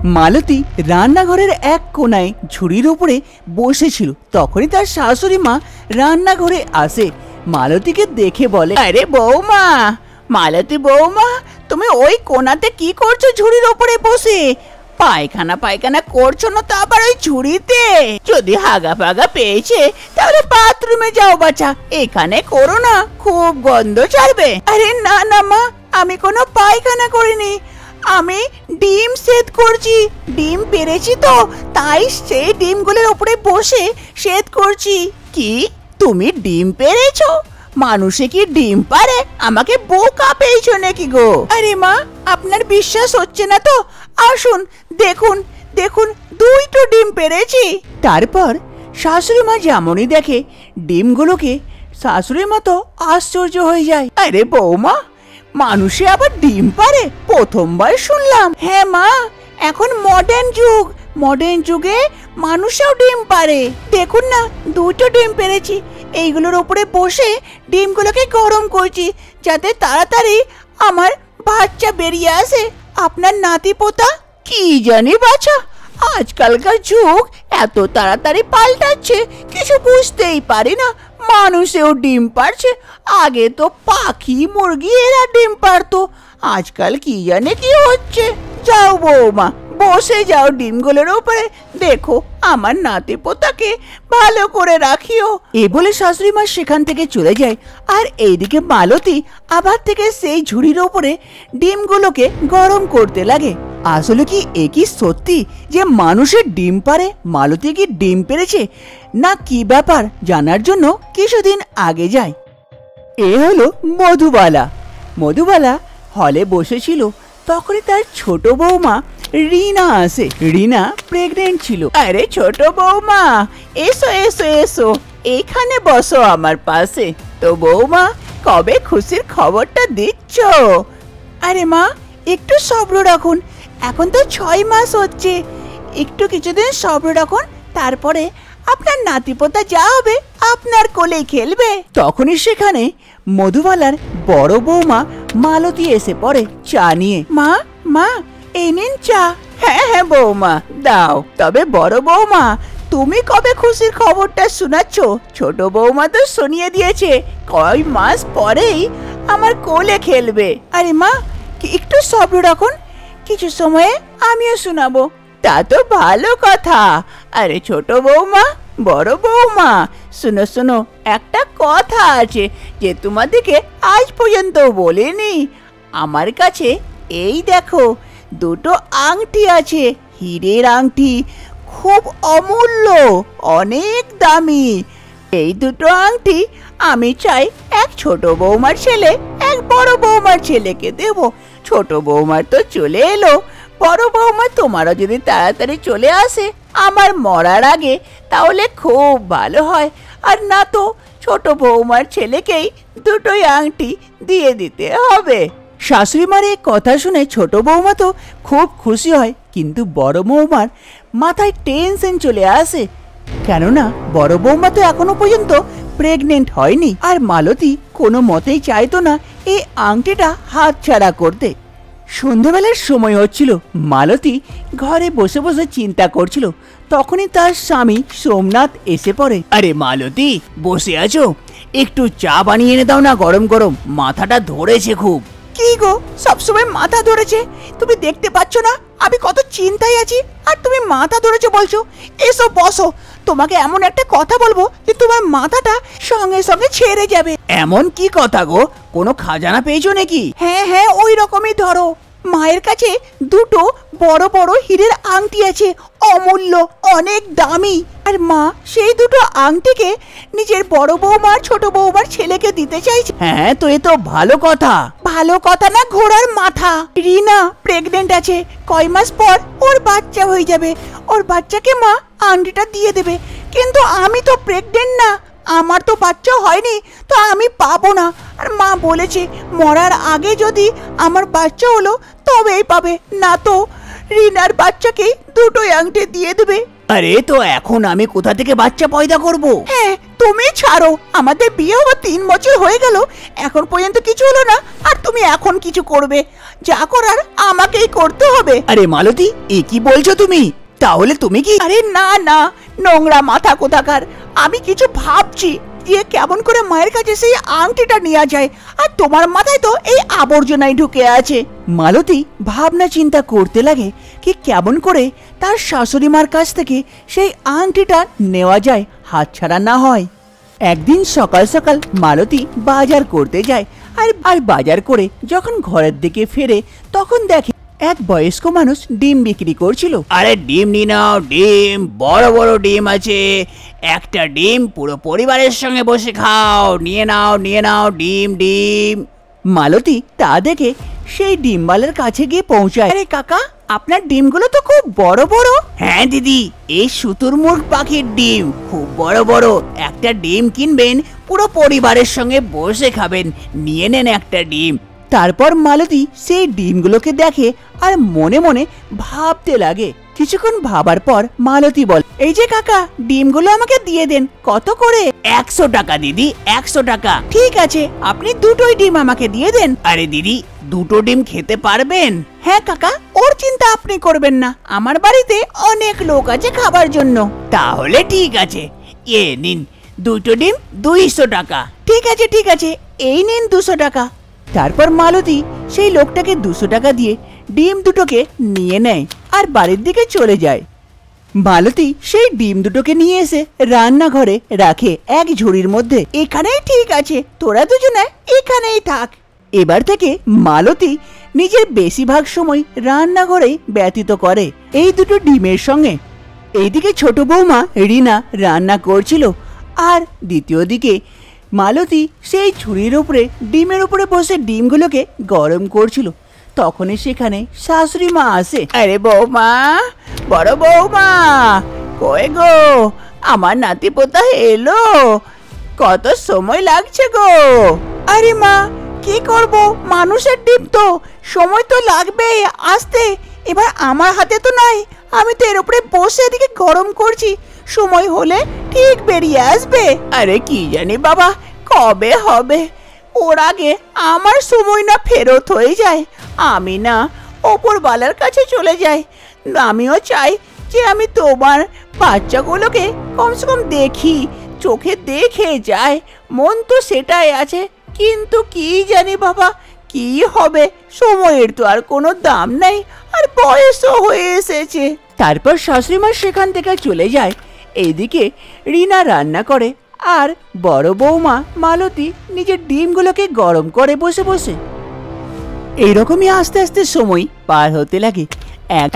মালতী রান্নাঘরের এক কোনায় ঝুড়ির উপরে বসেছিল। তখনই তার শাশুড়ি মা রান্নাঘরে আসে। মালতীকে দেখে বলে, আরে বৌমা, মালতী বৌমা, তুমি ওই কোনাতে কি করছো ঝুড়ির উপরে বসে? পায়খানা করছো না তো আবার ওই ঝুড়িতে? যদি হাগা ফাগা পেয়েছে তাহলে বাথরুমে যাও বাছা, এখানে করো না, খুব গন্ধ ছাড়বে। আরে না না মা, আমি কোনো পায়খানা করিনি, আমি ডিম সেদ্ধ করছি। ডিম পেরেছি তো, তাই সেই ডিমগুলোর উপরে বসে সেদ্ধ করছি। কি, তুমি ডিম পেরেছো? মানুষে কি ডিম পারে? আমাকে বোকা পেয়েছো নাকি গো? আরে মা, আপনার বিশ্বাস হচ্ছে না তো আসুন দেখুন, দেখুন দুইটো ডিম পেরেছি। তারপর শাশুড়ি মা যেমনই দেখে ডিমগুলোকে, শাশুড়ির মতো আশ্চর্য হয়ে যায়। আরে বৌমা, মানুষে আবার ডিম পারে? প্রথমবার শুনলাম। হ্যাঁ মা, এখন মডার্ন যুগে মানুষও ডিম পারে। দেখুন না, দুটো ডিম পেরেছি। এইগুলোর উপরে বসে ডিমগুলোকে গরম করছি যাতে তাড়াতাড়ি আমার বাচ্চা বেরিয়ে আসে, আপনার নাতি পোতা। কি জানি বাছা, আজকালকার যুগ এত তাড়াতাড়ি পাল্টাচ্ছে, কিছু বুঝতেই পারি না। মানুষেও ডিম পারছে, আগে তো পাখি মুরগি এরা ডিম পারতো, আজকাল কি জানে কি হচ্ছে। যাও বৌমা, বসে যাও ডিমগুলোর উপরে, দেখো আমার নাতি পোতাকে ভালো করে রাখিও। এ বলে শাশুড়ি মা সেখান থেকে চলে যায়। আর এইদিকে মালতী আবার থেকে সেই ঝুড়ির উপরে ডিমগুলোকে গরম করতে লাগে। আসলে কি একই সত্যি যে মানুষের ডিম পারে? মালতী কি ডিম পেরেছে না কি ব্যাপার জানার জন্য কিছুদিন আগে যায়। এ হলো মধুবালা হলে বসেছিল। তখনই তার ছোট বৌমা রিনা আসে। রিনা প্রেগনেন্ট ছিল। আরে ছোট বৌমা, এসো এসো এসো, এখানে বসো আমার পাশে। তো বৌমা, কবে খুশির খবরটা দিচ্ছ? আরে মা, একটু সবর রাখুন, এখন তো 6 মাস হচ্ছে, একটু কিছুদিন সবর রাখুন, তারপরে আপনার নাতিপোতা যা হবে আপনার কোলে খেলবে। তখনই সেখানে মধুবালার বড় বৌমা মালতী এসে পড়ে চা নিয়ে। মা, এই নিন চা। হ্যাঁ হ্যাঁ বৌমা, দাও। তবে বড় বৌমা, তুমি কবে খুশির খবরটা শোনাচ্ছ? ছোট বৌমা তো শুনিয়ে দিয়েছে কয় মাস পরেই আমার কোলে খেলবে। আরে মা, একটু সবর রাখুন, কিছু সময়ে আমিও শোনাবো। তা তো ভালো কথা। আরে ছোট বৌমা, বড় বৌমা, শুনো শুনো, একটা কথা আছে যে তোমাদেরকে আজ পর্যন্ত বলিনি। আমার কাছে এই দেখো দুটো আংটি আছে, হীরের আংটি, খুব অমূল্য, অনেক দামি। এই দুটো আংটি আমি চাই এক ছোট বৌমার ছেলে এক বড় বৌমার ছেলেকে দেব। ছোট বৌমার তো চলে এলো, বড় বৌমা তোমারও যদি তাড়াতাড়ি চলে আসে আমার মরার আগে, তাহলে খুব ভালো হয়। আর না তো ছোট বৌমার ছেলেকেই দুটোই আংটি দিয়ে দিতে হবে। শাশুড়ি মার এই কথা শুনে ছোট বৌমা তো খুব খুশি হয়, কিন্তু বড় বৌমার মাথায় টেনশন চলে আসে, কেননা বড় বৌমা তো এখনো পর্যন্ত প্রেগনেন্ট হয়নি। আর মালতী কোনো মতেই চাইতো না এই আংটিটা হাতছাড়া করতে। সন্ধ্যাবেলার সময় হচ্ছিল, মালতী ঘরে বসে বসে চিন্তা করছিল। তখনই তার স্বামী সোমনাথ এসে পড়ে। আরে মালতী, বসে আছো? একটু চা বানিয়ে এনে দাও না, গরম গরম, মাথাটা ধরেছে খুব। কি গো, সবসময় মাথা ধরেছে? তুমি দেখতে পাচ্ছ না আমি কত চিন্তায় আছি, আর তুমি মাথা ধরেছে বলছো? এসো বসো, তোমাকে এমন একটা কথা বলবো যে তোমার মাথাটা সঙ্গে সঙ্গে ছেড়ে যাবে। এমন কি কথা গো? কোনো খাজানা পেয়েছো নাকি? হ্যাঁ হ্যাঁ, ওই রকমই ধরো। মায়ের কাছে দুটো বড় বড় হীরের আংটি আছে, অমূল্য, অনেক দামি। আর মা সেই দুটো আংটিকে নিজের বড় বৌমা আর ছোট বৌমার ছেলেকে দিতে চাইছে। হ্যাঁ, তো এ তো ভালো কথা। ভালো কথা না, ঘোড়ার মাথা। রিনা প্রেগনেন্ট আছে, কয় মাস পর ওর বাচ্চা হয়ে যাবে, ওর বাচ্চাকে মা আংটিটা দিয়ে দেবে। কিন্তু আমি তো প্রেগনেন্ট না, আমার তো বাচ্চা হয়নি, তো আমি পাবো না। আর মা বলেছে মরার আগে যদি আমার বাচ্চা হলো তবেই পাবে, না তো রিনার বাচ্চাকে দুটোই আংটি দিয়ে দেবে। আরে তো এখন আমি কোথা থেকে বাচ্চা পয়দা করব? হ্যাঁ, তুমি ছাড়ো, আমাদের বিয়ে হওয়া 3 বছর হয়ে গেল, এখন পর্যন্ত কিছু হলো না, আর তুমি এখন কিছু করবে? যা করার আমাকেই করতে হবে। আরে মালতী, এ কি বলছো তুমি? তাহলে তুমি কি? আরে না না, নোংরা মাথা কোথাকার। আমি কিছু ভাবছি যে কেমন করে মায়ের কাছে সেই আংটিটা নেওয়া যায়, আর তোমার মাথায় তো এই আবর্জনাই ঢুকে আছে। মালতী ভাবনা চিন্তা করতে লাগে কি কেমন করে তার শাশুড়ি মার কাছ থেকে সেই আংটিটা নেওয়া যায়, হাতছাড়া না হয়। একদিন সকাল সকাল মালতী বাজার করতে যায়, আর বাজার করে যখন ঘরের দিকে ফেরে তখন দেখে এক বয়স্ক মানুষ ডিম বিক্রি করছিল। আরে ডিম নিয়ে নাও, ডিম, বড় বড় ডিম আছে, একটা ডিম পুরো পরিবারের সঙ্গে বসে খাও, নিয়ে নাও নিয়ে নাও ডিম ডিম। মালতী তা দেখে সেই ডিমওয়ালার কাছে গিয়ে পৌঁছায়। আরে কাকা, আপনার ডিমগুলো তো খুব বড় বড়। হ্যাঁ দিদি, এই শুতুরমুর্গ পাখির ডিম খুব বড় বড়। একটা ডিম কিনবেন, পুরো পরিবারের সঙ্গে বসে খাবেন, নিয়ে নেন একটা ডিম। তারপর মালতী সেই ডিমগুলোকে দেখে আর মনে মনে ভাবতে লাগে। কিছুক্ষণ ভাবার পর মালতী বলে, এই যে কাকা, ডিমগুলো আমাকে দিয়ে দেন। কত করে? 100 টাকা দিদি, 100 টাকা। ঠিক আছে, আপনি দুটোই ডিম আমাকে দিয়ে দেন। আরে দিদি, দুটো ডিম খেতে পারবেন? হ্যাঁ কাকা, ওর চিন্তা আপনি করবেন না, আমার বাড়িতে অনেক লোক আছে খাবার জন্য। তাহলে ঠিক আছে, এ নিন দুটো ডিম, 200 টাকা। ঠিক আছে ঠিক আছে, এই নিন 200 টাকা। তারপর মালতী সেই লোকটাকে 200 টাকা দিয়ে ডিম দুটোকে নিয়ে নেয় আর বাড়ির দিকে চলে যায়। মালতী সেই ডিম দুটোকে নিয়ে এসে রান্নাঘরে রাখে এক ঝুড়ির মধ্যে। এখানেই ঠিক আছে, তোরা দুজনে এখানেই থাক। এবার থেকে মালতী নিজের বেশিরভাগ সময় রান্নাঘরেই ব্যতীত করে এই দুটো ডিমের সঙ্গে। এইদিকে ছোট বৌমা রিনা রান্না করছিল, আর দ্বিতীয় দিকে মালতী সেই ঝুড়ির উপরে ডিমের উপরে বসে ডিমগুলোকে গরম করছিল। তখনই সেখানে শাশুড়ি মা আসে। আরে বৌমা, বড় বৌমা, কই গো? আমার নাতি পোতা এলো, কত সময় লাগছে গো? আরে মা, কি করব, মানুষের ডিম তো সময় তো লাগবে আসতে। এবার আমার হাতে তো নাই, আমি তো এর উপরে বসে এদিকে গরম করছি, সময় হলে ঠিক বেরিয়ে আসবে। আরে কি জানি বাবা, কবে হবে? ওর আগে আমার সময় না ফেরত হয়ে যায়, আমি না ওপরওয়ালার কাছে চলে যাই। আমিও চাই যে আমি তোমার বাচ্চাগুলোকে কমসে কম দেখি, চোখে দেখে যায়, মন তো সেটাই আছে। কিন্তু কি জানি বাবা, কি হবে? সময়ের তো আর কোনো দাম নেই, আর বয়সও হয়ে এসেছে। তারপর শাশুড়ি মা সেখান থেকে চলে যায়। এইদিকে রিনা রান্না করে, আর বড় বৌমা মালতী নিজের ডিমগুলোকে গরম করে বসে বসে। এইরকমই আস্তে আস্তে সময় পার হতে লাগে।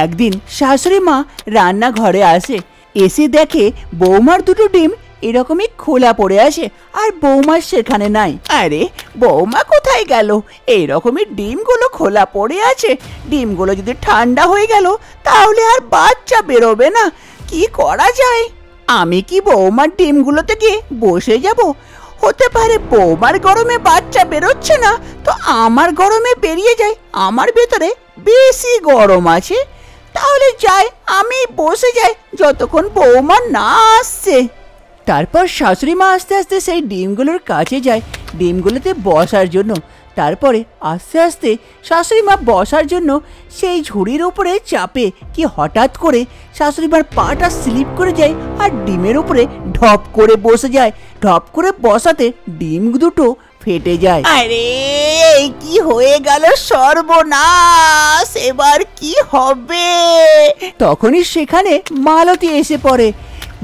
একদিন শাশুড়ি মা রান্নাঘরে আসে, এসে দেখে বৌমার দুটো ডিম এরকমই খোলা পড়ে আছে, আর বৌমা সেখানে নাই। আরে বৌমা কোথায় গেল? এইরকমই ডিমগুলো খোলা পড়ে আছে, ডিমগুলো যদি ঠান্ডা হয়ে গেল তাহলে আর বাচ্চা বেরোবে না। কি করা যায়? আমি কি বৌমার ডিমগুলো থেকে বসে যাব? হতে পারে বৌমার গরমে বাচ্চা বেরোচ্ছে না, তো আমার গরমে বেরিয়ে যায়, আমার ভেতরে বেশি গরম আছে। তাহলে যাই, আমি বসে যাই যতক্ষণ বৌমা না আসছে। তারপর শাশুড়ি মা আস্তে আস্তে সেই ডিমগুলোর কাছে যায় ডিমগুলোতে বসার জন্য। তারপরে আস্তে আস্তে শাশুড়ি মা বসার জন্য সেই ঝুড়ির উপরে চাপে, কি হঠাৎ করে শাশুড়ি মার পাটা স্লিপ করে যায় আর ডিমের উপরে ঢপ করে বসে যায়। ঢপ করে বসাতে ডিম দুটো ফেটে যায়। আরে কি হয়ে গেল, সর্বনাশ, এবার কি হবে? তখনই সেখানে মালতী এসে পড়ে।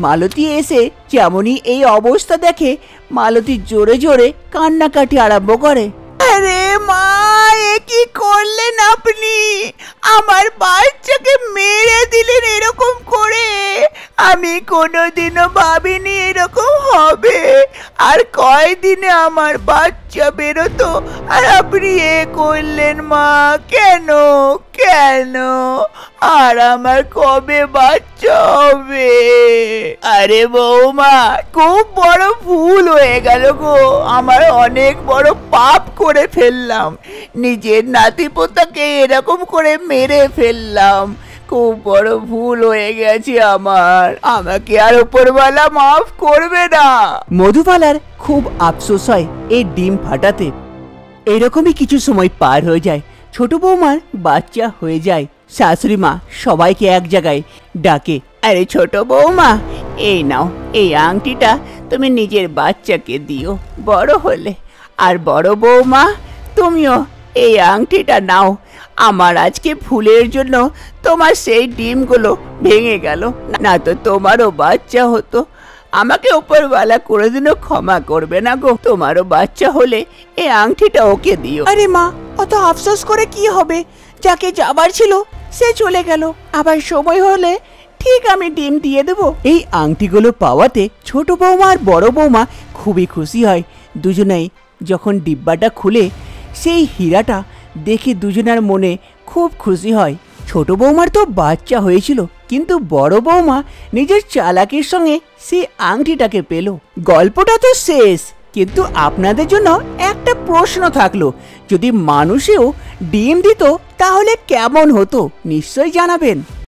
মালতী এসে যেমনই এই অবস্থা দেখে, মালতী জোরে জোরে কান্নাকাটি আরম্ভ করে। আরে মা, এ কি করলেন আপনি? আমার বাচ্চাকে মেরে দিলেন এরকম করে। আমি কোনোদিনও ভাবিনি এরকম হবে। আর কয়দিনে আমার বাচ্চা বেরোতো, আর আপনি এ করলেন মা, কেন কেন? আর আমার কবে বাচ্চা হবে? আরে বৌমা, খুব বড় ভুল হয়ে গেল গো, আমার অনেক বড় পাপ করে ফেললাম, নিজের নাতি পোতাকে এরকম করে মেরে ফেললাম, খুব বড় ভুল হয়ে গেছে আমার, আমাকে আর উপরওয়ালা মাফ করবে না। মধুবালার খুব আফসোস হয় এই ডিম ফাটাতে। এরকমই কিছু সময় পার হয়ে যায়। ছোট বৌমার বাচ্চা হয়ে যায়। শাশুড়ি মা সবাইকে এক জায়গায় ডাকে, আরে ছোট বৌমা, এই নাও, এই আংটিটা তুমি নিজের বাচ্চাকে দিও বড় হলে। আর বড় বৌমা, তুমিও এই আংটিটা নাও। আমার আজকে ভুলের জন্য তোমার সেই ডিমগুলো ভেঙে গেল, না তো তোমারও বাচ্চা হতো। আমাকে উপরওয়ালা কোনোদিনও ক্ষমা করবে না গো। তোমারও বাচ্চা হলে এই আংটিটা ওকে দিও। আরে মা, অত আফসোস করে কি হবে? যাকে যাবার ছিল সে চলে গেল, আবার সময় হলে ঠিক আমি ডিম দিয়ে দেবো। এই আংটিগুলো পাওয়াতে ছোট বৌমা আর বড় বৌমা খুবই খুশি হয়। দুজনেই যখন ডিব্বাটা খুলে সেই হীরাটা দেখে দুজনের মনে খুব খুশি হয়। ছোট বৌমার তো বাচ্চা হয়েছিল, কিন্তু বড় বৌমা নিজের চালাকির সঙ্গে সেই আংটিটাকে পেল। গল্পটা তো শেষ, কিন্তু আপনাদের জন্য একটা প্রশ্ন থাকলো, যদি মানুষেও ডিম দিত তাহলে কেমন হতো নিশ্চয়ই জানাবেন।